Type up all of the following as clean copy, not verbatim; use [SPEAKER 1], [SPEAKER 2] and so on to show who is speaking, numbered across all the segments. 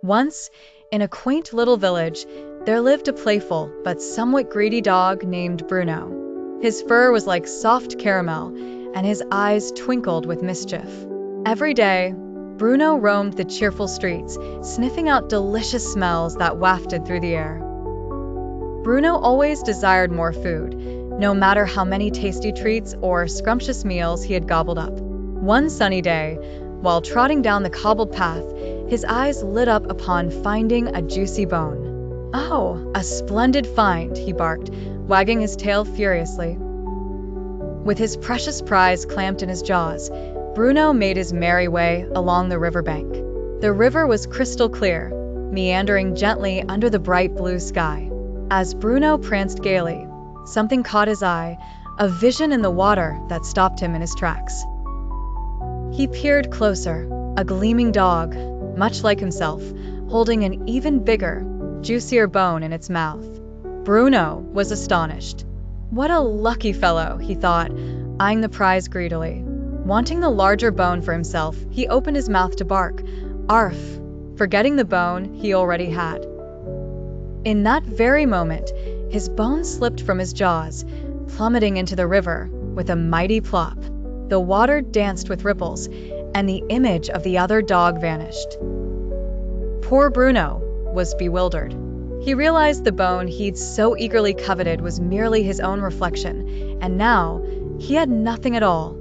[SPEAKER 1] Once, in a quaint little village, there lived a playful but somewhat greedy dog named Bruno. His fur was like soft caramel, and his eyes twinkled with mischief. Every day, Bruno roamed the cheerful streets, sniffing out delicious smells that wafted through the air. Bruno always desired more food, no matter how many tasty treats or scrumptious meals he had gobbled up. One sunny day, while trotting down the cobbled path, his eyes lit up upon finding a juicy bone. "Oh, a splendid find," he barked, wagging his tail furiously. With his precious prize clamped in his jaws, Bruno made his merry way along the riverbank. The river was crystal clear, meandering gently under the bright blue sky. As Bruno pranced gaily, something caught his eye, a vision in the water that stopped him in his tracks. He peered closer, a gleaming dog, much like himself, holding an even bigger, juicier bone in its mouth. Bruno was astonished. What a lucky fellow, he thought, eyeing the prize greedily. Wanting the larger bone for himself, he opened his mouth to bark, "Arf!" forgetting the bone he already had. In that very moment, his bone slipped from his jaws, plummeting into the river with a mighty plop. The water danced with ripples, and the image of the other dog vanished. Poor Bruno was bewildered. He realized the bone he'd so eagerly coveted was merely his own reflection, and now he had nothing at all.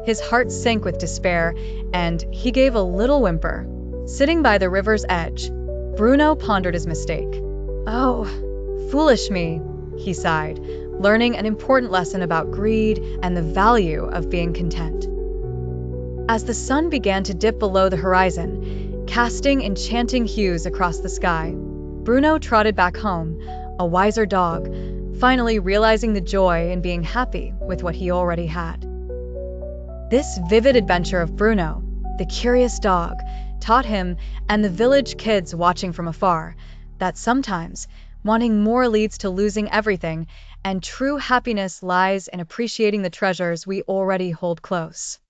[SPEAKER 1] His heart sank with despair, and he gave a little whimper. Sitting by the river's edge, Bruno pondered his mistake. "Oh, foolish me," he sighed, learning an important lesson about greed and the value of being content. As the sun began to dip below the horizon, casting enchanting hues across the sky, Bruno trotted back home, a wiser dog, finally realizing the joy in being happy with what he already had. This vivid adventure of Bruno, the curious dog, taught him and the village kids watching from afar that sometimes wanting more leads to losing everything, and true happiness lies in appreciating the treasures we already hold close.